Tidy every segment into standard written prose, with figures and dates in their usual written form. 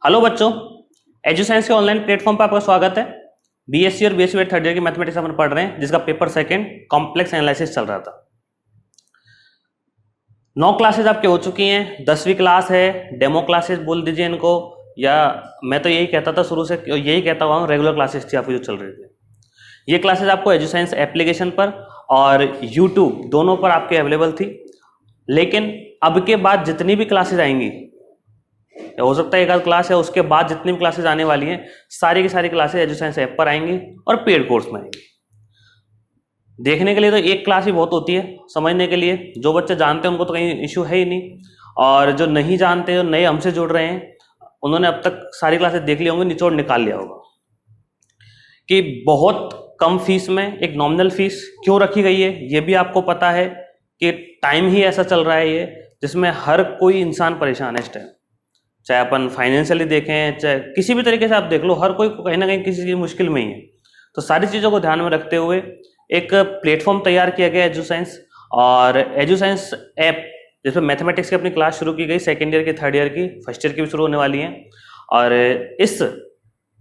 Hello बच्चों, एजुसाइंस के online platform पर आपका स्वागत है। बीएससी और बीएससी थर्ड ईयर की मैथमेटिक्स अपन पढ़ रहे हैं, जिसका पेपर सेकंड कॉम्प्लेक्स एनालिसिस चल रहा था। 9 क्लासेज आपके हो चुकी हैं। 10वीं क्लास है, डेमो क्लासेस बोल दीजिए इनको, या मैं तो यही कहता था शुरू से, यही कहता हुआ हूँ, रेगुलर क्लासेस थी आपकी जो चल रही थी। ये क्लासेज आपको एजुसाइंस एप्लीकेशन पर और यूट्यूब दोनों पर आपके अवेलेबल थी। लेकिन अब के बाद जितनी भी क्लासेज आएंगी, हो सकता है एक आध क्लास है, उसके बाद जितनी भी क्लासेज आने वाली हैं सारी की सारी क्लासेज एजुसाइंस ऐप पर आएंगी और पेड कोर्स में आएंगी। देखने के लिए तो एक क्लास ही बहुत होती है, समझने के लिए जो बच्चे जानते हैं उनको तो कहीं इश्यू है ही नहीं, और जो नहीं जानते और नए हमसे जुड़ रहे हैं उन्होंने अब तक सारी क्लासेज देख ली होंगी, निचोड़ निकाल लिया होगा कि बहुत कम फीस में एक नॉमिनल फीस क्यों रखी गई है। ये भी आपको पता है कि टाइम ही ऐसा चल रहा है ये, जिसमें हर कोई इंसान परेशान है इस टाइम। चाहे अपन फाइनेंशियली देखें, चाहे किसी भी तरीके से आप देख लो, हर कोई कहीं ना कहीं किसी की मुश्किल में ही है। तो सारी चीज़ों को ध्यान में रखते हुए एक प्लेटफॉर्म तैयार किया गया एजुसाइंस, और एजुसाइंस ऐप जिसमें मैथमेटिक्स की अपनी क्लास शुरू की गई, सेकेंड ईयर की, थर्ड ईयर की, फर्स्ट ईयर की भी शुरू होने वाली हैं। और इस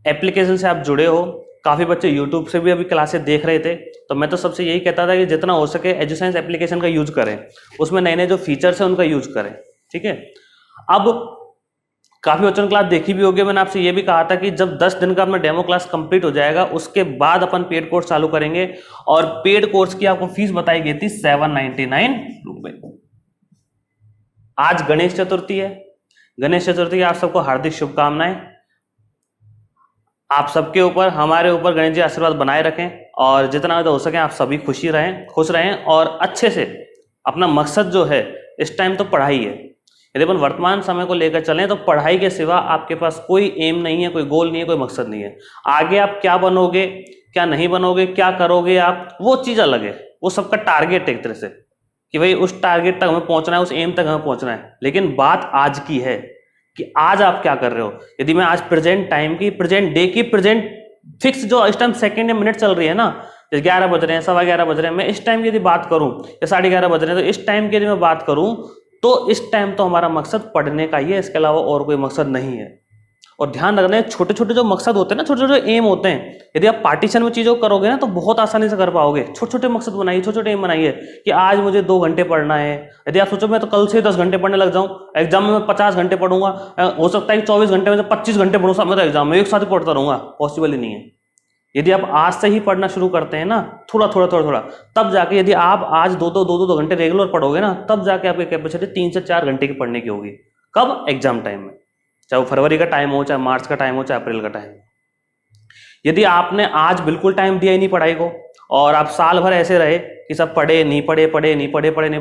एप्लीकेशन से आप जुड़े हो, काफ़ी बच्चे यूट्यूब से भी अभी क्लासेस देख रहे थे, तो मैं तो सबसे यही कहता था कि जितना हो सके एजुसाइंस एप्लीकेशन का यूज करें, उसमें नए नए जो फीचर्स हैं उनका यूज करें। ठीक है, अब काफी बच्चों ने क्लास देखी भी होगी। मैंने आपसे ये भी कहा था कि जब 10 दिन का अपना डेमो क्लास कंप्लीट हो जाएगा उसके बाद अपन पेड कोर्स चालू करेंगे, और पेड कोर्स की आपको फीस बताई गई थी 799 रुपए। आज गणेश चतुर्थी है, गणेश चतुर्थी की आप सबको हार्दिक शुभकामनाएं। आप सबके ऊपर, हमारे ऊपर गणेश जी आशीर्वाद बनाए रखें, और जितना ज़्यादा हो सके आप सभी खुश रहें और अच्छे से अपना मकसद जो है इस टाइम तो पढ़ाई है। यदि अपन वर्तमान समय को लेकर चलें तो पढ़ाई के सिवा आपके पास कोई एम नहीं है, कोई गोल नहीं है, कोई मकसद नहीं है। आगे आप क्या बनोगे, क्या नहीं बनोगे, क्या करोगे आप, वो चीज़ अलग है, वो सबका टारगेट है एक तरह से, कि भाई उस टारगेट तक हमें पहुंचना है, उस एम तक हमें पहुंचना है। लेकिन बात आज की है कि आज आप क्या कर रहे हो। यदि मैं आज प्रेजेंट टाइम की, प्रेजेंट डे की, प्रेजेंट फिक्स जो इस टाइम सेकेंड या मिनट चल रही है ना, 11 बज रहे हैं, 11:15 बज रहे हैं, मैं इस टाइम की यदि बात करूं, या 11:30 बज रहे हैं, तो इस टाइम की यदि मैं बात करूं तो इस टाइम तो हमारा मकसद पढ़ने का ही है, इसके अलावा और कोई मकसद नहीं है। और ध्यान रखना है, छोटे छोटे जो मकसद होते हैं ना, छोटे छोटे एम होते हैं, यदि आप पार्टीशन में चीज़ों करोगे ना तो बहुत आसानी से कर पाओगे। छोटे छोटे मकसद बनाइए, छोटे छोटे एम बनाइए कि आज मुझे 2 घंटे पढ़ना है। यदि आप सोचो मैं तो कल से 10 घंटे पढ़ने लग जाऊँ, एग्जाम में मैं 50 घंटे पढ़ूंगा, हो सकता है कि 24 घंटे में से 25 घंटे पढ़ूँ, मैं तो एग्जाम में एक साथ ही पढ़ता रहूंगा, पॉसिबल ही नहीं है। यदि आप आज से ही पढ़ना शुरू करते हैं ना, थोड़ा थोड़ा, तब जाके यदि आप आज 2 घंटे रेगुलर पढ़ोगे ना, तब जाके आपकी कैपेसिटी 3 से 4 घंटे की पढ़ने की होगी। कब? एग्जाम टाइम में, चाहे वो फरवरी का टाइम हो, चाहे मार्च का टाइम हो, चाहे अप्रैल का टाइम हो। यदि आपने आज बिल्कुल टाइम दिया ही नहीं पढ़ाई को, और आप साल भर ऐसे रहे कि सब पढ़े नहीं पढ़े,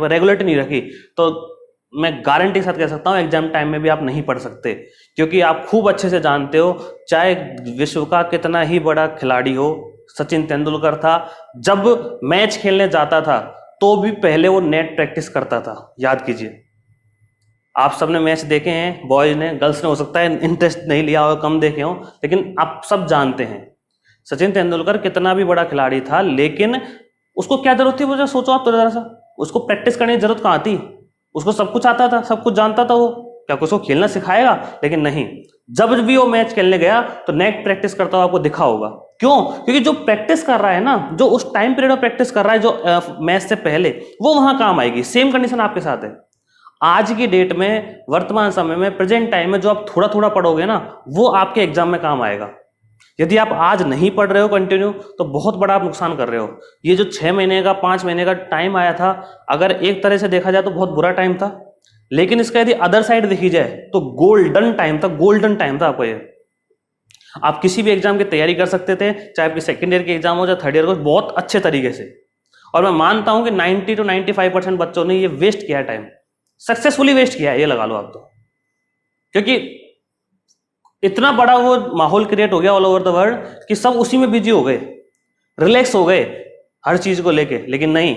रेगुलरिटी नहीं रखी, तो मैं गारंटी के साथ कह सकता हूं एग्जाम टाइम में भी आप नहीं पढ़ सकते। क्योंकि आप खूब अच्छे से जानते हो, चाहे विश्व का कितना ही बड़ा खिलाड़ी हो, सचिन तेंदुलकर था, जब मैच खेलने जाता था तो भी पहले वो नेट प्रैक्टिस करता था। याद कीजिए, आप सबने मैच देखे हैं, बॉयज ने, गर्ल्स ने हो सकता है इंटरेस्ट नहीं लिया हो, कम देखे हो, लेकिन आप सब जानते हैं सचिन तेंदुलकर कितना भी बड़ा खिलाड़ी था, लेकिन उसको क्या जरूरत थी, मुझे सोचो आप तो जरा सा, उसको प्रैक्टिस करने की जरूरत कहाँ थी? उसको सब कुछ आता था, सब कुछ जानता था वो, क्या उसको खेलना सिखाएगा? लेकिन नहीं, जब भी वो मैच खेलने गया तो नेट प्रैक्टिस करता हुआ आपको दिखा होगा। क्यों? क्योंकि जो प्रैक्टिस कर रहा है ना, जो उस टाइम पीरियड में प्रैक्टिस कर रहा है, जो मैच से पहले, वो वहां काम आएगी। सेम कंडीशन आपके साथ है। आज की डेट में, वर्तमान समय में, प्रेजेंट टाइम में जो आप थोड़ा थोड़ा पढ़ोगे ना, वो आपके एग्जाम में काम आएगा। यदि आप आज नहीं पढ़ रहे हो कंटिन्यू, तो बहुत बड़ा आप नुकसान कर रहे हो। ये जो 6 महीने का, 5 महीने का टाइम आया था, अगर एक तरह से देखा जाए तो बहुत बुरा टाइम था, लेकिन इसका यदि अदर साइड देखी जाए तो गोल्डन टाइम था, गोल्डन टाइम था आपको ये। आप किसी भी एग्जाम की तैयारी कर सकते थे, चाहे आपकी सेकेंड ईयर की एग्जाम हो, चाहे थर्ड ईयर को, बहुत अच्छे तरीके से। और मैं मानता हूं कि 90 to 95% बच्चों ने ये वेस्ट किया टाइम, सक्सेसफुली वेस्ट किया है, ये लगा लो आप तो। क्योंकि इतना बड़ा वो माहौल क्रिएट हो गया ऑल ओवर द वर्ल्ड कि सब उसी में बिजी हो गए, रिलैक्स हो गए हर चीज को लेके। लेकिन नहीं,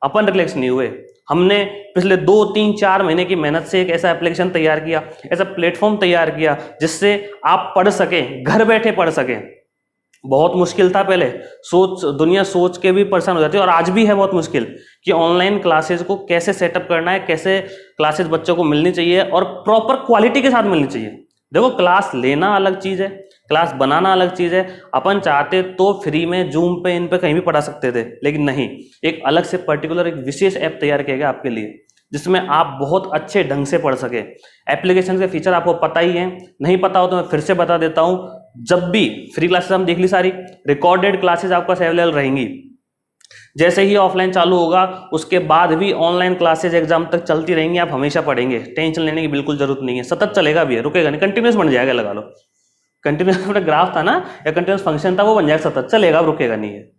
अपन रिलैक्स नहीं हुए। हमने पिछले 2, 3, 4 महीने की मेहनत से एक ऐसा एप्लीकेशन तैयार किया, ऐसा प्लेटफॉर्म तैयार किया जिससे आप पढ़ सकें, घर बैठे पढ़ सकें। बहुत मुश्किल था पहले, दुनिया सोच के भी परेशान हो जाती है, और आज भी है बहुत मुश्किल कि ऑनलाइन क्लासेस को कैसे सेटअप करना है, कैसे क्लासेस बच्चों को मिलनी चाहिए और प्रॉपर क्वालिटी के साथ मिलनी चाहिए। देखो क्लास लेना अलग चीज है, क्लास बनाना अलग चीज है। अपन चाहते तो फ्री में जूम पे इन पे कहीं भी पढ़ा सकते थे, लेकिन नहीं, एक अलग से पर्टिकुलर एक विशेष ऐप तैयार किया गया आपके लिए जिसमें आप बहुत अच्छे ढंग से पढ़ सके। एप्लीकेशन के फीचर आपको पता ही है, नहीं पता हो तो मैं फिर से बता देता हूं। जब भी फ्री क्लासेस हम देख ली सारी, रिकॉर्डेड क्लासेस आपके पास अवेलेबल रहेंगी। जैसे ही ऑफलाइन चालू होगा उसके बाद भी ऑनलाइन क्लासेस एग्जाम तक चलती रहेंगी, आप हमेशा पढ़ेंगे, टेंशन लेने की बिल्कुल जरूरत नहीं है। सतत चलेगा भी है, रुकेगा नहीं, कंटिन्यूस बन जाएगा, लगा लो कंटिन्यूस। अपना ग्राफ था ना या कंटिन्यूस फंक्शन था, वो बन जाएगा, सतत चलेगा, रुकेगा नहीं है।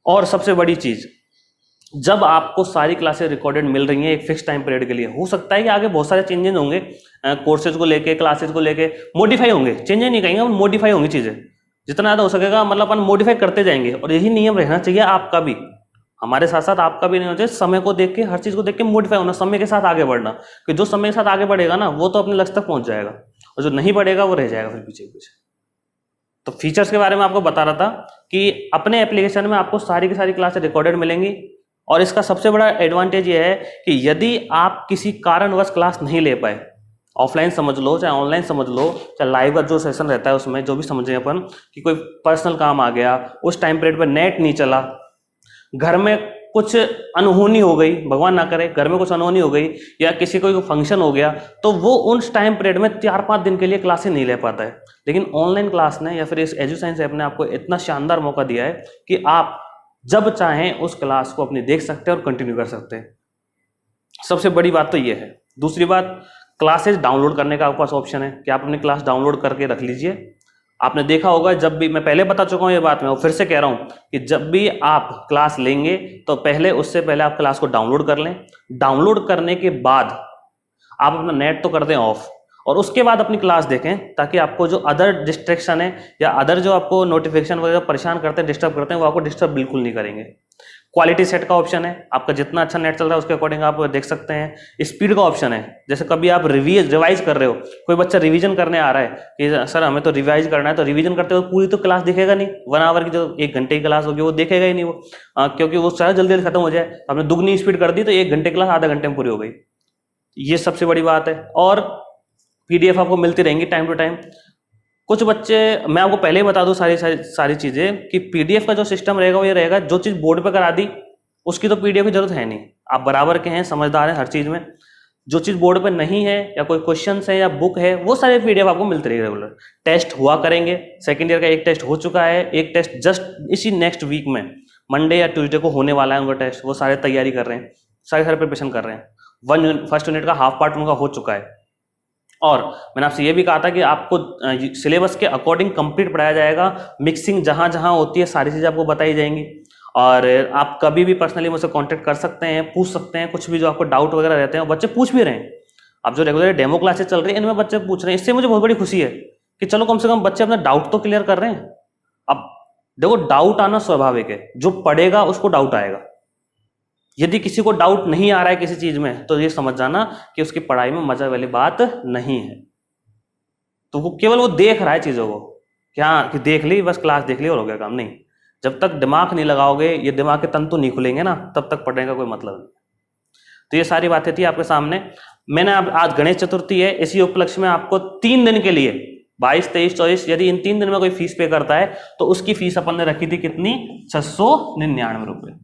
और सबसे बड़ी चीज, जब आपको सारी क्लासेस रिकॉर्डेड मिल रही हैं एक फिक्स टाइम पीरियड के लिए, हो सकता है कि आगे बहुत सारे चेंजेस होंगे, कोर्सेज को लेके, क्लासेज को लेके मॉडिफाई होंगे, चेंजेस नहीं कहेंगे, मॉडिफाई होंगी चीजें, जितना ज्यादा हो सकेगा मतलब अपन मॉडिफाई करते जाएंगे। और यही नियम रहना चाहिए आपका भी, हमारे साथ साथ आपका भी नहीं होना चाहिए। समय को देख के, हर चीज को देख के मॉडिफाई होना, समय के साथ आगे बढ़ना, कि जो समय के साथ आगे बढ़ेगा ना वो तो अपने लक्ष्य तक पहुंच जाएगा, और जो नहीं बढ़ेगा वो रह जाएगा फिर पीछे पीछे। तो फीचर्स के बारे में आपको बता रहा था कि अपने एप्लीकेशन में आपको सारी की सारी क्लासेस रिकॉर्डेड मिलेंगी। और इसका सबसे बड़ा एडवांटेज ये है कि यदि आप किसी कारणवश क्लास नहीं ले पाए, ऑफलाइन समझ लो चाहे ऑनलाइन समझ लो, चाहे लाइव का जो सेशन रहता है उसमें जो भी समझे अपन, कि कोई पर्सनल काम आ गया, उस टाइम पीरियड पर नेट नहीं चला, घर में कुछ अनहोनी हो गई, भगवान ना करे घर में कुछ अनहोनी हो गई, या किसी को फंक्शन हो गया, तो वो उस टाइम पीरियड में 4-5 दिन के लिए क्लासेस नहीं ले पाता है। लेकिन ऑनलाइन क्लास ने या फिर इस एजुसाइंस ऐप ने आपको इतना शानदार मौका दिया है कि आप जब चाहें उस क्लास को अपनी देख सकते हैं और कंटिन्यू कर सकते हैं। सबसे बड़ी बात तो ये है। दूसरी बात, क्लासेस डाउनलोड करने का आपके पास ऑप्शन है कि आप अपनी क्लास डाउनलोड करके रख लीजिए। आपने देखा होगा, जब भी, मैं पहले बता चुका हूं ये बात, मैं फिर से कह रहा हूं कि जब भी आप क्लास लेंगे तो पहले, उससे पहले आप क्लास को डाउनलोड कर लें। डाउनलोड करने के बाद आप अपना नेट तो कर दें ऑफ, और उसके बाद अपनी क्लास देखें, ताकि आपको जो अदर डिस्ट्रैक्शन है या अदर जो आपको नोटिफिकेशन वगैरह परेशान करते हैं, डिस्टर्ब करते हैं, वो आपको डिस्टर्ब बिल्कुल नहीं करेंगे। क्वालिटी सेट का ऑप्शन है, आपका जितना अच्छा नेट चल रहा है उसके अकॉर्डिंग आप देख सकते हैं। स्पीड का ऑप्शन है, जैसे कभी आप रिवाइज कर रहे हो, कोई बच्चा रिवीजन करने आ रहा है कि सर हमें तो रिवाइज करना है, तो रिवीजन करते हो पूरी तो क्लास दिखेगा नहीं, 1 आवर की जो 1 घंटे की क्लास होगी वो देखेगा ही नहीं वो, क्योंकि वो शायद जल्दी जल्दी खत्म हो जाए। हमने दुगनी स्पीड कर दी तो 1 घंटे क्लास आधा घंटे में पूरी हो गई। ये सबसे बड़ी बात है। और पीडीएफ आपको मिलती रहेंगी टाइम टू टाइम। कुछ बच्चे, मैं आपको पहले ही बता दूं सारी चीजें, कि पीडीएफ का जो सिस्टम रहेगा वो ये रहेगा, जो चीज बोर्ड पे करा दी उसकी तो पीडीएफ की जरूरत है नहीं, आप बराबर के हैं, समझदार हैं हर चीज में। जो चीज बोर्ड पे नहीं है या कोई क्वेश्चन है या बुक है, वो सारे पीडीएफ आपको मिलते रहेंगे रेगुलर। टेस्ट हुआ करेंगे, सेकेंड ईयर का एक टेस्ट हो चुका है, एक टेस्ट जस्ट इसी नेक्स्ट वीक में मंडे या ट्यूसडे को होने वाला है उनका टेस्ट, वो सारे तैयारी कर रहे हैं, सारे प्रिपरेशन कर रहे हैं। फर्स्ट यूनिट का हाफ पार्ट उनका हो चुका है। और मैंने आपसे ये भी कहा था कि आपको सिलेबस के अकॉर्डिंग कंप्लीट पढ़ाया जाएगा, मिक्सिंग जहां जहां होती है सारी चीजें आपको बताई जाएंगी। और आप कभी भी पर्सनली मुझसे कांटेक्ट कर सकते हैं, पूछ सकते हैं, कुछ भी जो आपको डाउट वगैरह रहते हैं, बच्चे पूछ भी रहे हैं। अब जो रेगुलर डेमो क्लासेस चल रही है इनमें बच्चे पूछ रहे हैं, इससे मुझे बहुत बड़ी खुशी है कि चलो कम से कम बच्चे अपना डाउट तो क्लियर कर रहे हैं। अब देखो, डाउट आना स्वाभाविक है, जो पढ़ेगा उसको डाउट आएगा। यदि किसी को डाउट नहीं आ रहा है किसी चीज में, तो ये समझ जाना कि उसकी पढ़ाई में मजा वाली बात नहीं है। तो वो केवल वो देख रहा है चीजों को, क्या कि देख ली बस, क्लास देख ली और हो गया काम। नहीं, जब तक दिमाग नहीं लगाओगे, ये दिमाग के तंतु नहीं खुलेंगे ना, तब तक पढ़ने का कोई मतलब नहीं। तो ये सारी बातें थी आपके सामने। मैंने आज गणेश चतुर्थी है, इसी उपलक्ष्य में आपको 3 दिन के लिए 22, 23, 24, यदि इन 3 दिन में कोई फीस पे करता है तो उसकी फीस अपन ने रखी थी कितनी, 699 रुपए।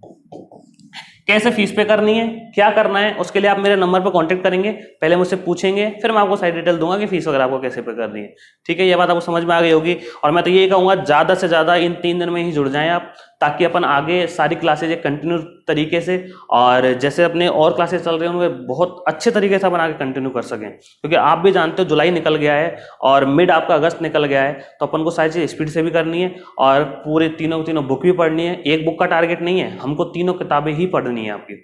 कैसे फीस पे करनी है, क्या करना है, उसके लिए आप मेरे नंबर पर कांटेक्ट करेंगे, पहले मुझसे पूछेंगे, फिर मैं आपको सारी डिटेल दूंगा कि फीस वगैरह आपको कैसे पे करनी है। ठीक है, ये बात आपको समझ में आ गई होगी। और मैं तो यही कहूंगा, ज्यादा से ज्यादा इन 3 दिन में ही जुड़ जाएं आप, ताकि अपन आगे सारी क्लासेज कंटिन्यू तरीके से, और जैसे अपने और क्लासेस चल रहे हैं उनमें बहुत अच्छे तरीके से अपन आगे कंटिन्यू कर सकें। क्योंकि आप भी जानते हो जुलाई निकल गया है और मिड आपका अगस्त निकल गया है, तो अपन को सारी चीज स्पीड से भी करनी है और पूरे तीनों बुक भी पढ़नी है। एक बुक का टारगेट नहीं है, हमको 3 किताबें ही पढ़नी है आपकी।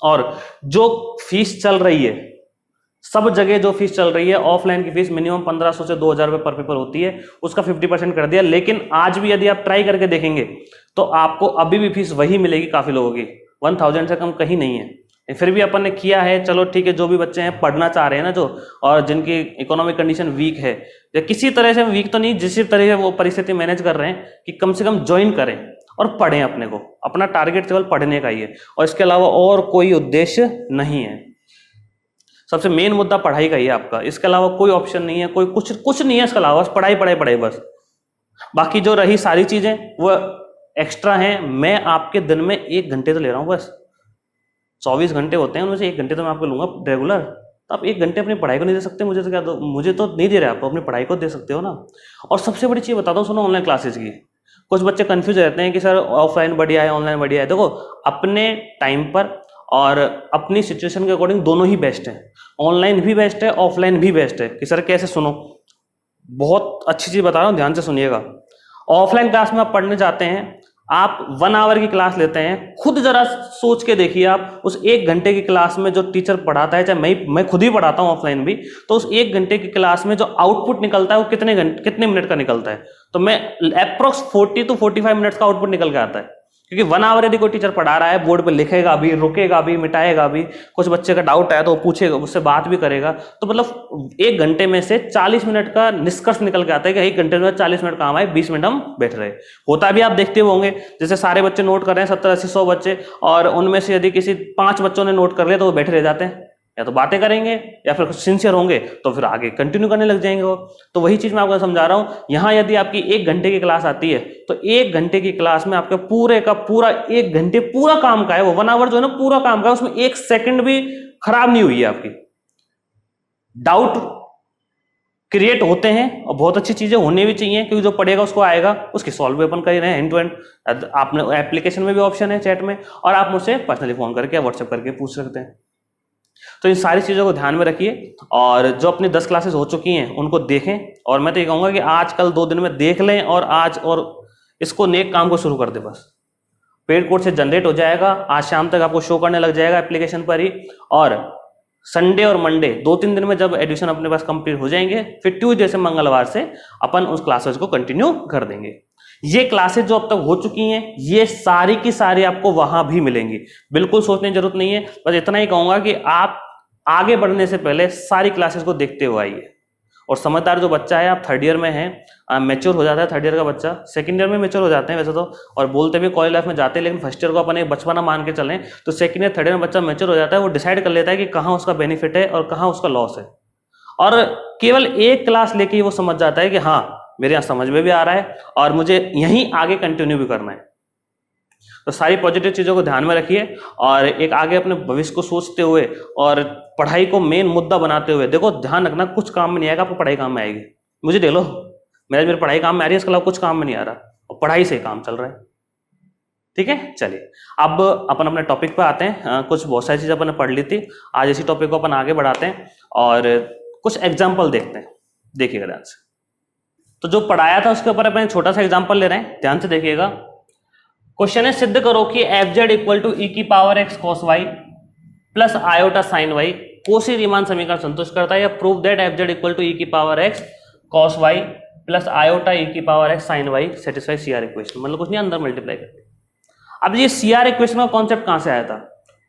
और जो फीस चल रही है, सब जगह जो फीस चल रही है, ऑफलाइन की फीस मिनिमम 1500 से 2000 रुपए पर पेपर होती है, उसका 50% कर दिया। लेकिन आज भी यदि आप ट्राई करके देखेंगे तो आपको अभी भी फीस वही मिलेगी, काफी लोगों की 1000 से कम कहीं नहीं है। फिर भी अपन ने किया है, चलो ठीक है, जो भी बच्चे हैं पढ़ना चाह रहे हैं ना, जो और जिनकी इकोनॉमिक कंडीशन वीक है, या किसी तरह से वीक तो नहीं, जिस तरह से वो परिस्थिति मैनेज कर रहे हैं, कि कम से कम ज्वाइन करें और पढ़ें। अपने को अपना टारगेट केवल पढ़ने का ही है और इसके अलावा और कोई उद्देश्य नहीं है। सबसे मेन मुद्दा पढ़ाई का ही है आपका, इसके अलावा कोई ऑप्शन नहीं है, कोई कुछ नहीं है इसके अलावा, बस पढ़ाई पढ़ाई पढ़ाई बस। बाकी जो रही सारी चीजें वो एक्स्ट्रा हैं। मैं आपके दिन में 1 घंटे तो ले रहा हूं बस, 24 घंटे होते हैं, उनमें से 1 घंटे तो मैं आपको लूंगा रेगुलर। तो आप 1 घंटे अपनी पढ़ाई को नहीं दे सकते, मुझे तो क्या दो, मुझे तो नहीं दे रहे आप, अपनी पढ़ाई को दे सकते हो ना। और सबसे बड़ी चीज बताता हूँ सुनो, ऑनलाइन क्लासेस की। कुछ बच्चे कंफ्यूज रहते हैं कि सर ऑफलाइन बढ़िया है ऑनलाइन बढ़िया है। देखो अपने टाइम पर और अपनी सिचुएशन के अकॉर्डिंग दोनों ही बेस्ट है, ऑनलाइन भी बेस्ट है ऑफलाइन भी बेस्ट है। कि सर कैसे? सुनो, बहुत अच्छी चीज बता रहा हूँ, ध्यान से सुनिएगा। ऑफलाइन क्लास में आप पढ़ने जाते हैं, आप 1 आवर की क्लास लेते हैं, खुद जरा सोच के देखिए आप उस 1 घंटे की क्लास में जो टीचर पढ़ाता है, चाहे मैं खुद ही पढ़ाता हूँ ऑफलाइन भी, तो उस 1 घंटे की क्लास में जो आउटपुट निकलता है वो कितने मिनट का निकलता है? तो मैं अप्रोक्स 40 to 45 मिनट्स का आउटपुट निकल के आता है। क्योंकि 1 आवर यदि कोई टीचर पढ़ा रहा है, बोर्ड पे लिखेगा भी, रुकेगा भी, मिटाएगा भी, कुछ बच्चे का डाउट आया तो वो पूछेगा, उससे बात भी करेगा, तो मतलब 1 घंटे में से 40 मिनट का निष्कर्ष निकल के आता है कि 1 घंटे में 40 मिनट काम आए, 20 मिनट हम बैठ रहे। होता भी आप देखते होंगे, जैसे सारे बच्चे नोट कर रहे हैं 70, 80, 100 बच्चे, और उनमें से यदि किसी 5 बच्चों ने नोट कर लिया तो वो बैठे रह जाते हैं, या तो बातें करेंगे या फिर सिंसियर होंगे तो फिर आगे कंटिन्यू करने लग जाएंगे वो। तो वही चीज मैं आपको समझा रहा हूं, यहां यदि आपकी 1 घंटे की क्लास आती है तो 1 घंटे की क्लास में आपके पूरे का पूरा 1 घंटे पूरा काम का है, वो 1 आवर जो है ना पूरा काम का है, उसमें 1 सेकंड भी खराब नहीं हुई है आपकी। डाउट क्रिएट होते हैं और बहुत अच्छी चीजें होने भी चाहिए, क्योंकि जो पढ़ेगा उसको आएगा, उसकी सॉल्व भी अपन कर रहे हैं एंड टू एंड। आपने एप्लीकेशन में भी ऑप्शन है चैट में, और आप मुझसे पर्सनली फोन करके व्हाट्सएप करके पूछ सकते हैं। तो इन सारी चीजों को ध्यान में रखिए, और जो अपनी 10 क्लासेस हो चुकी हैं उनको देखें, और मैं तो ये कहूंगा कि आज कल 2 दिन में देख लें और आज और इसको नेक काम को शुरू कर दे। बस पेड कोर्स से जनरेट हो जाएगा, आज शाम तक आपको शो करने लग जाएगा एप्लीकेशन पर ही, और संडे और मंडे 2-3 दिन में जब एडमिशन अपने पास कंप्लीट हो जाएंगे, फिर ट्यूसडे से मंगलवार से अपन उस क्लासेस को कंटिन्यू कर देंगे। ये क्लासेस जो अब तक हो चुकी हैं ये सारी की सारी आपको वहां भी मिलेंगी, बिल्कुल सोचने की जरूरत नहीं है। बस इतना ही कहूंगा कि आप आगे बढ़ने से पहले सारी क्लासेस को देखते हुए आइए। और समझदार जो बच्चा है, आप 3rd ईयर में हैं, मैच्योर हो जाता है 3rd ईयर का बच्चा, 2nd ईयर में मैच्योर हो जाते हैं वैसे तो, और बोलते भी कॉलेज लाइफ में जाते हैं, लेकिन 1st ईयर को अपन एक बचपना मान के चलें तो 2nd ईयर 3rd ईयर में बच्चा मैच्योर हो जाता है, वो डिसाइड कर लेता है कि कहाँ उसका बेनिफिट है और कहाँ उसका लॉस है, और केवल एक क्लास लेके ही वो समझ जाता है कि हाँ मेरे यहाँ समझ में भी आ रहा है और मुझे यहीं आगे कंटिन्यू भी करना है। तो सारी पॉजिटिव चीजों को ध्यान में रखिए, और एक आगे अपने भविष्य को सोचते हुए और पढ़ाई को मेन मुद्दा बनाते हुए, देखो ध्यान रखना कुछ काम में नहीं आएगा, आपको पढ़ाई काम में आएगी। मुझे देख लो, मेरी पढ़ाई काम में आ रही है, इसके अलावा कुछ काम में नहीं आ रहा, और पढ़ाई से काम चल रहा है। ठीक है, चलिए अब अपन अपने टॉपिक पे आते हैं। कुछ बहुत सारी चीजें अपन ने पढ़ ली थी, आज इसी टॉपिक को अपन आगे बढ़ाते हैं और कुछ एग्जाम्पल देखते हैं। देखिएगा ध्यान से, तो जो पढ़ाया था उसके ऊपर अपन छोटा सा एग्जाम्पल ले रहे हैं, ध्यान से देखिएगा। क्वेश्चन है, सिद्ध करो कि fz इक्वल टू e की power x cos y plus iota sine y Cauchy Riemann समीकरण संतुष्ट करता है, या prove that fz equal to e की power x cos y plus iota e की power x sine y satisfy CR equation. मतलब कुछ नहीं, अंदर मल्टीप्लाई करके। अब ये CR इक्वेशन का कॉन्सेप्ट कहां से आया था?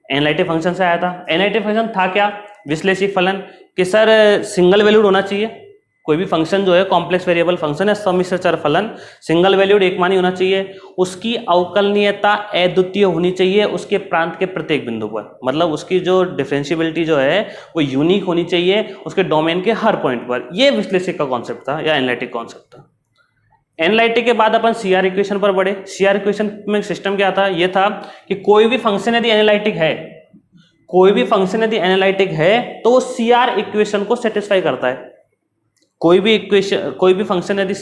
एनालिटिक फंक्शन से आया था। एनालिटिक फंक्शन था क्या? विश्लेषिक फलन, कि सर सिंगल वैल्यूड होना चाहिए, कोई भी फंक्शन जो है कॉम्प्लेक्स वेरिएबल फंक्शन है, सम्मिश्र चर फलन, सिंगल वैल्यूड एक मानी होना चाहिए, उसकी अवकलनीयता अद्वितीय होनी चाहिए उसके प्रांत के प्रत्येक बिंदु पर, मतलब उसकी जो डिफरेंशिएबिलिटी जो है वो यूनिक होनी चाहिए उसके डोमेन के हर पॉइंट पर। ये विश्लेषक का कॉन्सेप्ट था या एनालिटिक कॉन्सेप्ट था। एनालिटिक के बाद अपन CR इक्वेशन पर बढ़े। CR इक्वेशन में सिस्टम क्या था? ये था कि कोई भी फंक्शन यदि एनालिटिक है, कोई भी फंक्शन यदि एनालिटिक है तो वो CR इक्वेशन को सेटिस्फाई करता है। कोई भी फंक्शन यदि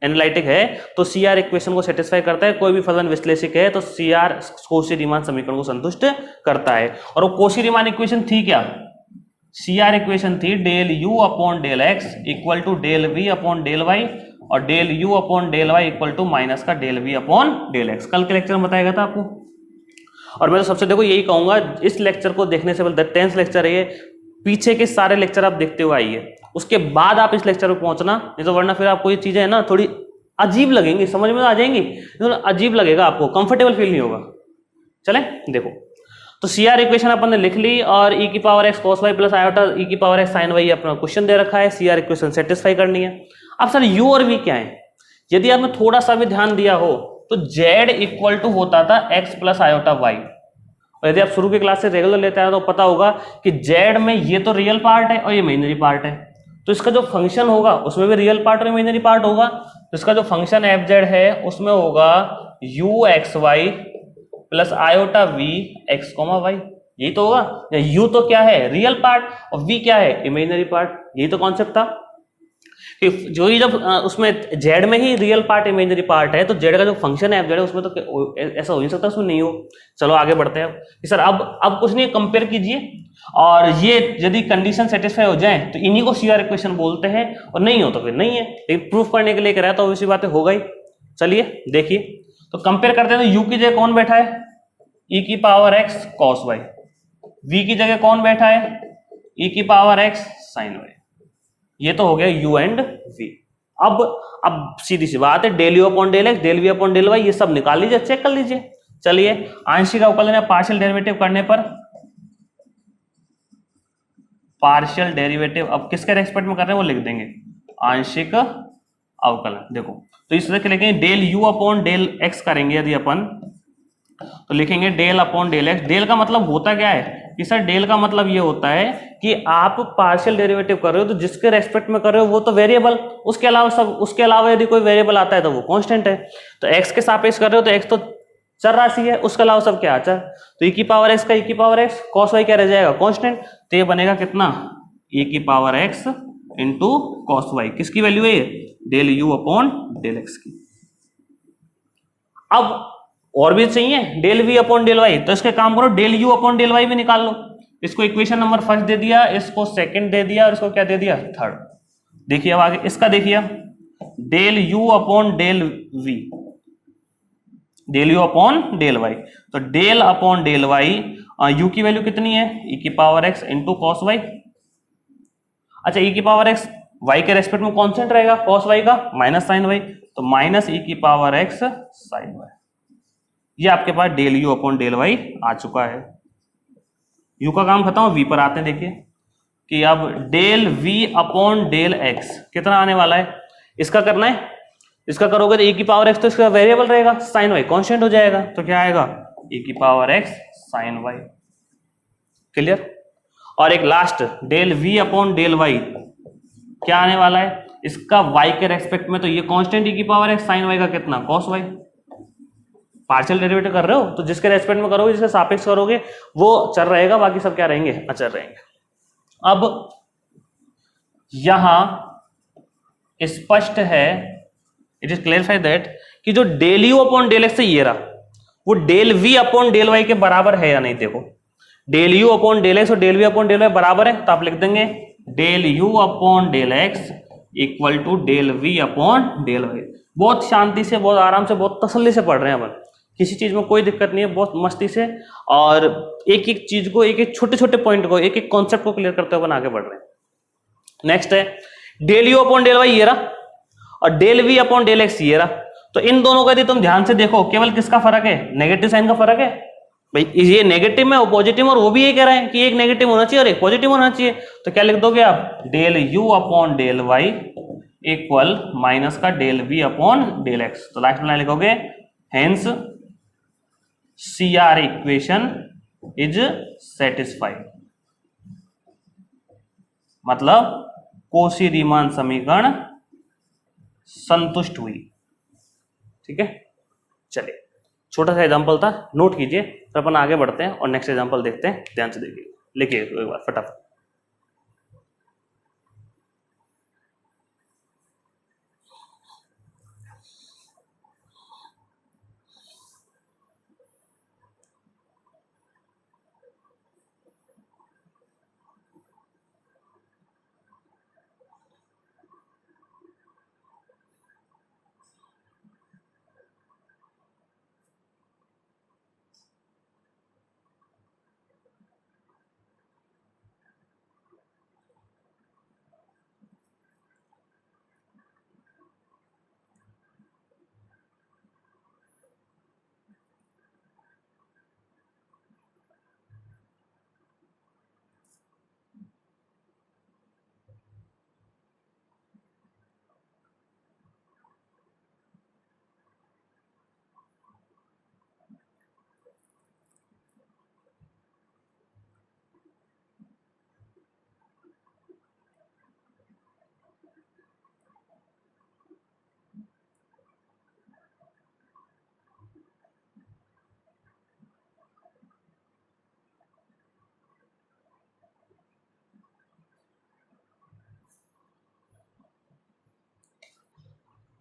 एनालिटिक है तो CR इक्वेशन को सेटिस्फाई करता है, कोई भी फलन विश्लेषिक है तो CR कोशी रीमान समीकरण को संतुष्ट करता है। और वो कोशी रीमान इक्वेशन थी क्या? CR इक्वेशन थी del u upon del x equal to del v upon del y, और del u upon del y equal to minus का del v upon del x। कल के लेक्चर में बताया गया था आपको, और मैं तो सबसे देखो यही कहूंगा, इस लेक्चर को देखने से पहले 10th लेक्चर है ये, पीछे के सारे लेक्चर आप देखते हुए आइए, उसके बाद आप इस लेक्चर पे पहुंचना, नहीं तो वरना फिर आपको ये चीजें है ना थोड़ी अजीब लगेंगी, समझ में आ जाएंगी, तो अजीब लगेगा, आपको कंफर्टेबल फील नहीं होगा। चले देखो, तो CR इक्वेशन अपन ने लिख ली, और e की power x cos y plus iota e की पावर x sin y अपना क्वेश्चन दे रखा है, CR इक्वेशन सेटिस्फाई करनी है। अब सर u और v क्या है? यदि आपने थोड़ा सा भी ध्यान दिया हो तो z इक्वल टू होता था x प्लस आयोटा y, और यदि आप शुरू की क्लास से रेगुलर लेते हैं तो पता होगा कि जेड में ये तो रियल पार्ट है और ये इमेजिनरी पार्ट है, तो इसका जो फंक्शन होगा उसमें भी रियल पार्ट और इमेजिनरी पार्ट होगा। तो इसका जो फंक्शन एफ जेड है उसमें होगा u x y plus iota v x comma y, यही तो होगा। यू तो क्या है, रियल पार्ट, और वी क्या है, इमेजिनरी पार्ट। यही तो कॉन्सेप्ट था कि जो ही जब उसमें जेड में ही रियल पार्ट इमेजिनरी पार्ट है तो जेड का जो फंक्शन है एफ जेड है उसमें तो ऐसा हो नहीं सकता उसमें नहीं हो। चलो आगे बढ़ते हैं कि सर अब कुछ नहीं, कंपेयर कीजिए और ये यदि कंडीशन सेटिस्फाई हो जाए तो इन्हीं को सीआर इक्वेशन बोलते हैं, और नहीं हो तो फिर नहीं है। लेकिन प्रूफ करने के लिए कह रहा है तो वैसी बातें हो गई। चलिए देखिए, तो कंपेयर करते हैं। तो यू की जगह कौन बैठा है, ई की power x cos y. V की जगह कौन बैठा है, ई की पावर एक्स साइन वाई। ये तो हो गया यू एंड वी। अब सीधी सी बात है, del u upon del x, del v upon del y, ये सब निकाल लीजिए, चेक कर लीजिए। चलिए आंशिक अवकलन या पार्शियल डेरिवेटिव करने पर, पार्शियल डेरिवेटिव अब किसके रेस्पेक्ट में कर रहे हैं वो लिख देंगे, आंशिक अवकलन। देखो तो इस तरह के लिखेंगे del u upon del x करेंगे यदि अपन, तो लिखेंगे del upon del x. Del का मतलब होता क्या है कि सर डेल का मतलब ये होता है कि आप पार्शियल डेरिवेटिव कर रहे हो तो जिसके रेस्पेक्ट में कर रहे हो वो तो वेरिएबल, उसके अलावा यदि कोई वेरिएबल आता है तो वो कांस्टेंट है। तो एक्स के सापेक्ष कर रहे हो तो एक्स तो चर राशि है, उसके अलावा सब क्या अचर। तो e की पावर एक्स का e की पावर एक्स, कॉस वाई क्या रह जाएगा, कांस्टेंट। तो ये बनेगा कितना, e की power x into cos y. किसकी वैल्यू है ये, del u upon del x की। अब और भी चाहिए del v upon del y, तो इसके काम करो del u upon del y भी निकाल लो। इसको इक्वेशन नंबर फर्स्ट दे दिया, इसको सेकंड दे दिया और इसको क्या दे दिया, थर्ड। देखिए अब आगे इसका देखिए, del u upon del v, del u upon del y. तो del upon del y, u की वैल्यू कितनी है, e की power x into cos y. अच्छा e की पावर x y के रेस्पेक्ट में कांस्टेंट रहेगा, कॉस वाई का माइनस साइन वाई, तो माइनस e की पावर x साइन वाई। ये आपके पास del u upon del y आ चुका है। यू का काम खत्म, वी पर आते हैं। देखिए कि अब del v upon del x कितना आने वाला है, इसका करना है। इसका करोगे तो e की पावर x तो इसका वेरिएबल रहेगा, साइन वाई कांस्टेंट हो जाएगा, तो क्या आएगा e की power x sine y. Clear. और एक last del v upon del y क्या आने वाला है, इसका y के रेस्पेक्ट में, तो ये कांस्टेंट e की पावर x साइन वाई का कितना, कॉस वाई। पार्शियल डेरिवेटिव कर रहे हो तो जिसके रेस्पेक्ट में करोगे, जिसके सापेक्ष करोगे वो चर रहेगा, बाकी सब क्या रहेंगे, अचर रहेंगे। अब यहां स्पष्ट है, इट इज क्लियरफाइड दैट कि जो del u upon del x है ये रहा, वो del v upon del y के बराबर है या नहीं। देखो del u upon del x और del v upon del y बराबर है, तो आप लिख देंगे del u upon del x equal to del v upon del y. बहुत शांति से, बहुत आराम से, बहुत तसल्ली से पढ़ रहे हैं अपन, किसी चीज में कोई दिक्कत नहीं है, बहुत मस्ती से, और एक एक चीज को, एक एक छोटे छोटे पॉइंट को, एक एक कॉन्सेप्ट को क्लियर करते हुए अपन आगे बढ़ रहे हैं। नेक्स्ट है del u upon del y ये रहा, और del v upon del x ये रहा। तो इन दोनों का यदि तुम ध्यान से देखो, केवल किसका फर्क है, नेगेटिव साइन का फर्क है। भाई ये नेगेटिव में, वो पॉजिटिव में, और वो भी ये कह रहे हैं कि एक नेगेटिव होना चाहिए और एक पॉजिटिव होना चाहिए। तो क्या लिख दोगे आप, del u upon del y equal minus का del v upon del x. तो लास्ट में लिखोगे hence CR equation is satisfied, मतलब कोशी-रीमान समीकरण संतुष्ट हुई। ठीक है, चलिए छोटा सा एग्जांपल था, नोट कीजिए, फिर अपन आगे बढ़ते हैं और नेक्स्ट एग्जांपल देखते हैं। ध्यान से देखिए, लिखिए एक बार फटाफट।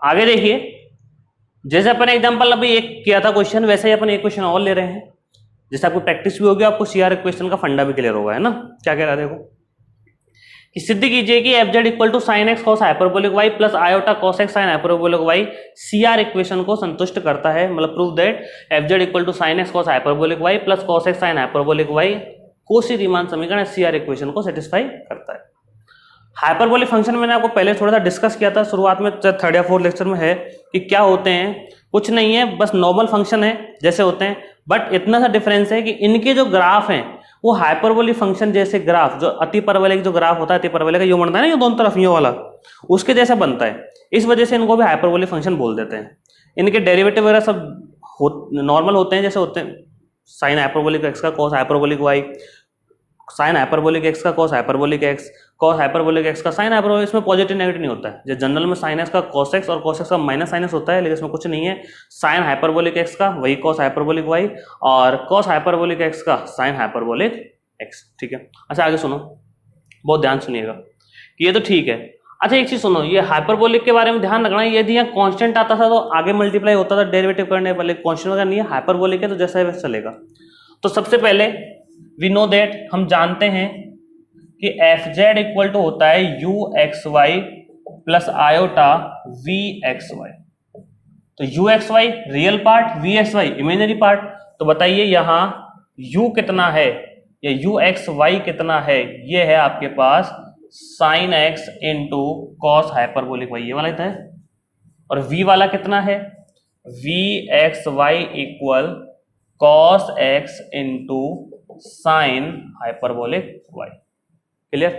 आगे देखिए, जैसे अपन एग्जांपल अभी एक किया था क्वेश्चन, वैसे ही अपन एक क्वेश्चन और ले रहे हैं, जैसे आपको प्रैक्टिस भी होगी, आपको सीआर इक्वेशन का फंडा भी क्लियर होगा, है ना। क्या कह रहा है देखो, कि सिद्ध कीजिए कि f z equal to sine x cos hyperbolic y plus iota cos x sine hyperbolic y CR equation को संतुष्ट करता है। मतलब prove that f z equal to sine x cos hyperbolic y plus cos x sine hyperbolic y Cauchy Riemann समीकरण CR equation को satisfy करता है। Hyperbolic function मैंने आपको पहले थोड़ा सा डिस्कस किया था शुरुआत में, थर्ड या फोर्थ लेक्चर में है, कि क्या होते हैं, कुछ नहीं है, बस नॉर्मल फंक्शन है जैसे होते हैं, बट इतना सा डिफरेंस है कि इनके जो ग्राफ हैं वो हाइपरबोलिक फंक्शन जैसे ग्राफ, जो अति परवलयिक जो ग्राफ होता है, अति परवलयिक का यो बनता है ना, ये दोनों तरफ यो वाला, उसके जैसा बनता है। इस वजह से इनको भी हाइपरबोलिक फंक्शन बोल देते हैं। इनके डेरिवेटिव वगैरह सब नॉर्मल होते हैं, जैसे होते हैं साइन हाइपरबोलिक एक्स का cos hyperbolic y, sine hyperbolic x का cos hyperbolic x, cos hyperbolic x का साइन हाइपरबोलिक, इसमें पॉजिटिव नेगेटिव नहीं होता है। जो जनरल में साइन एक्स का कॉस एक्स और कॉस एक्स का माइनस साइन एक्स होता है, लेकिन इसमें कुछ नहीं है। साइन हाइपरबोलिक एक्स का वही कॉस हाइपरबोलिक वाई, और कॉस हाइपरबोलिक एक्स का साइन हाइपरबोलिक एक्स। ठीक है, अच्छा आगे सुनो, बहुत ध्यान सुनिएगा कि ये तो ठीक है। अच्छा एक चीज सुनो, ये हाइपरबोलिक के बारे में ध्यान रखना, यदि यहाँ कांस्टेंट आता था तो आगे मल्टीप्लाई होता था डेरिवेटिव करने वाले, कांस्टेंट वगैरह नहीं है, हाइपरबोलिक है तो जैसा है वैसा चलेगा। तो सबसे पहले वी नो दैट, हम जानते हैं कि एफ जेड इक्वल टू होता है u x y plus iota v x y. तो u x y real part, v x y imaginary part. तो बताइए यहाँ u कितना है या यू एक्स वाई कितना है, ये है आपके पास sine x into cos hyperbolic y, ये वाला है। और v वाला कितना है, v x y equal cos x into sine hyperbolic y. Clear.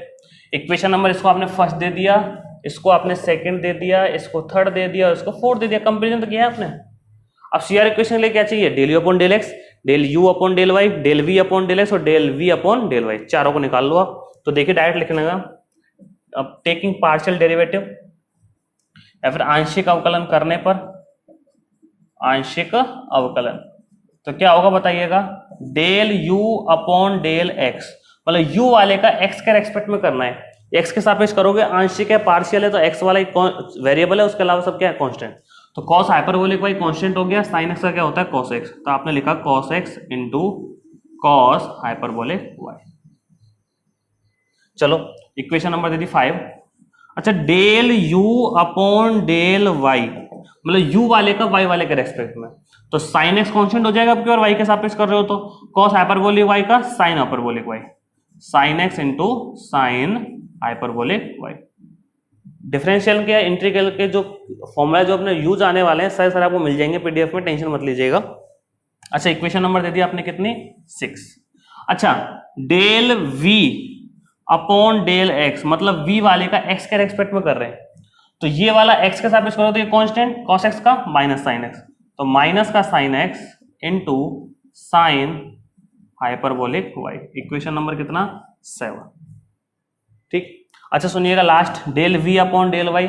Equation number इसको आपने फर्स्ट दे दिया, इसको आपने सेकंड दे दिया, इसको थर्ड दे दिया, इसको फोर्थ दे दिया, कंपेरिजन तो किया है आपने। अब सीआर इक्वेशन के लिए क्या चाहिए, del u upon del x, del u upon del y, del v upon del x और del v upon del y, चारों को निकाल लो आप। तो देखिए डायरेक्ट लिखने का, अब टेकिंग पार्शियल डेरिवेटिव या फिर आंशिक अवकलन करने पर, आंशिक अवकलन तो क्या होगा बताइएगा, del u upon del x, मतलब u वाले का x के रेस्पेक्ट में करना है, x के सापेक्ष करोगे, आंशिक है पार्शियल है तो x वाला वेरिएबल है, उसके अलावा सब क्या है कांस्टेंट। तो cos हाइपरबोलिक वाई कांस्टेंट हो गया, sin x का क्या होता है cos x, तो आपने लिखा cos x into cos hyperbolic y. चलो इक्वेशन नंबर दे दी 5। अच्छा del u upon del y, मतलब u वाले का y वाले के रेस्पेक्ट में, तो sin x कांस्टेंट हो जाएगा आपके, और y के सापेक्ष कर रहे हो तो cos हाइपरबोलिक y का sin hyperbolic y, sine x into sine hyperbolic y. Differential के इंटीग्रल के जो फॉर्मूला जो अपने यूज आने वाले हैं सर आपको मिल जाएंगे पीडीएफ में, टेंशन मत लीजिएगा। अच्छा इक्वेशन नंबर दे दिया आपने कितनी, 6। अच्छा del v upon del x, मतलब v वाले का x के रेस्पेक्ट में कर रहे हैं, तो ये वाला x के सापेक्ष करो तो ये कांस्टेंट cos x का माइनस साइन x, तो माइनस का sine x into sine hyperbolic y. Equation number कितना, 7। ठीक। अच्छा सुनिएगा last, del v upon del y,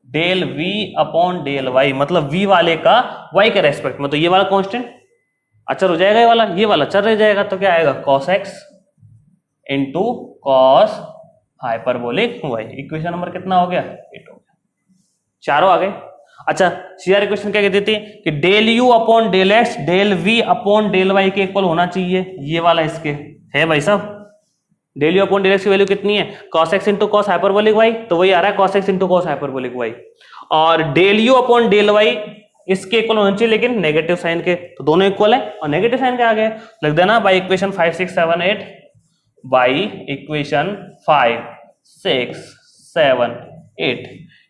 del v upon del y मतलब v वाले का y के रेस्पेक्ट में, तो ये वाला कांस्टेंट अचर हो जाएगा, ये वाला अचर रह जाएगा, तो क्या आएगा cos x into cos hyperbolic y. Equation number कितना हो गया, 8 हो गया, चारों आ गए। अच्छा सीआर इक्वेशन क्या कहती थी कि del u upon del x del v upon del y के इक्वल होना चाहिए, ये वाला इसके है भाई साहब। Del u upon del x की वैल्यू कितनी है, cos x into cos hyperbolic y, तो वही आ रहा है cos x into cos hyperbolic y. और del u upon del y इसके इक्वल होना चाहिए, लेकिन नेगेटिव साइन के, तो दोनों इक्वल है और नेगेटिव साइन के आ गए, लिख देना बाई इक्वेशन 5 6 7 8, बाई इक्वेशन 5 6 7 8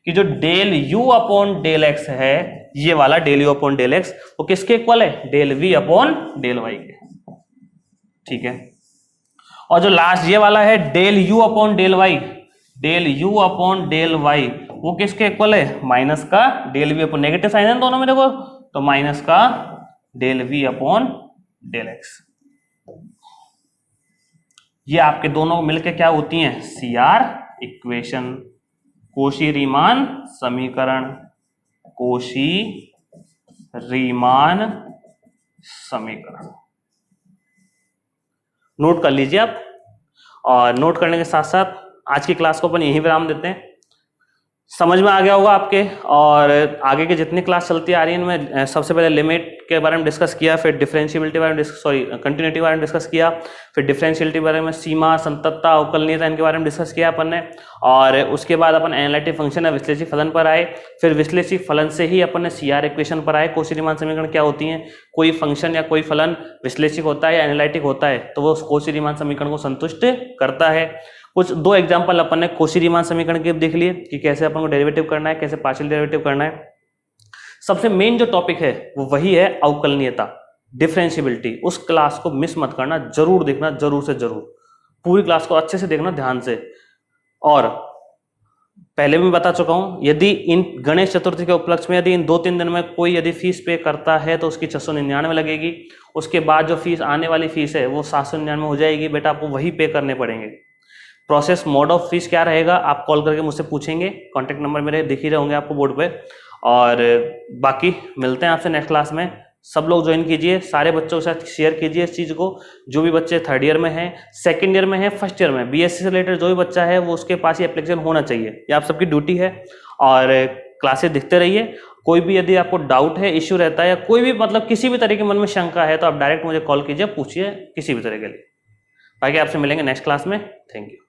कि जो del u upon del x है, ये वाला del u upon del x वो किसके इक्वल है, del v upon del y के। ठीक है। और जो लास्ट ये वाला है del u upon del y, del u upon del y वो किसके इक्वल है, माइनस का del v upon, negative sine है दोनों में देखो, तो माइनस का del v upon del x। ये आपके दोनों मिलके क्या होती हैं, सीआर इक्वेशन, कोशी रीमान समीकरण, कोशी रीमान समीकरण। नोट कर लीजिए आप, और नोट करने के साथ साथ आज की क्लास को अपन यहीं विराम देते हैं। समझ में आ गया होगा आपके। और आगे के जितनी क्लास चलती आ रही है इनमें सबसे पहले लिमिट के बारे में डिस्कस किया, फिर डिफरेंशियबिलिटी के बारे में कंटिन्यूटी के बारे में डिस्कस किया, फिर डिफरेंशियलिटी के बारे में, सीमा, संततता, अवकलनीयता, इनके बारे में डिस्कस किया अपन ने। और उसके बाद अपन एनालिटिक फंक्शन या विश्लेषी फलन पर आए। फिर विश्लेषी फलन से ही अपन ने CR इक्वेशन पर आए। कौशी-रीमान समीकरण क्या होती हैं, कोई फंक्शन या कोई फलन विश्लेषिक होता है या एनालिटिक होता है तो वो कौशी-रीमान समीकरण को संतुष्ट करता है। कुछ 2 एग्जांपल अपन ने कौशी-रीमान समीकरण के देख लिए कि कैसे अपन को डेरिवेटिव करना है, कैसे पार्शियल डेरिवेटिव करना है। सबसे मेन जो टॉपिक है वो वही है अवकलनीयता, डिफरेंशियबिलिटी। उस क्लास को मिस मत करना, जरूर देखना, जरूर से जरूर, पूरी क्लास को अच्छे से देखना ध्यान से। और पहले भी बता चुका हूं, यदि इन गणेश चतुर्थी के उपलक्ष्य में यदि इन 2-3 दिन में कोई यदि फीस पे करता है तो उसकी 699 लगेगी। उसके बाद जो फीस आने वाली फीस है वो 799 हो जाएगी। बेटा आपको वही पे करने पड़ेंगे। प्रोसेस मोड ऑफ फीस क्या रहेगा आप कॉल करके मुझसे पूछेंगे, कॉन्टैक्ट नंबर मेरे दिख ही रहे होंगे आपको बोर्ड पे। और बाकी मिलते हैं आपसे नेक्स्ट क्लास में। सब लोग ज्वाइन कीजिए, सारे बच्चों के साथ शेयर कीजिए इस चीज़ को। जो भी बच्चे 3rd ईयर में हैं, 2nd ईयर में हैं, 1st ईयर में, BSc से रिलेटेड जो भी बच्चा है वो उसके पास ये एप्लीकेशन होना चाहिए। ये आप सबकी ड्यूटी है। और क्लासेस दिखते रहिए। कोई भी यदि आपको डाउट है, इश्यू रहता है, या कोई भी मतलब किसी भी तरह के मन में शंका है तो आप डायरेक्ट मुझे कॉल कीजिए, पूछिए किसी भी तरह के लिए। बाकी आपसे मिलेंगे नेक्स्ट क्लास में। Thank you.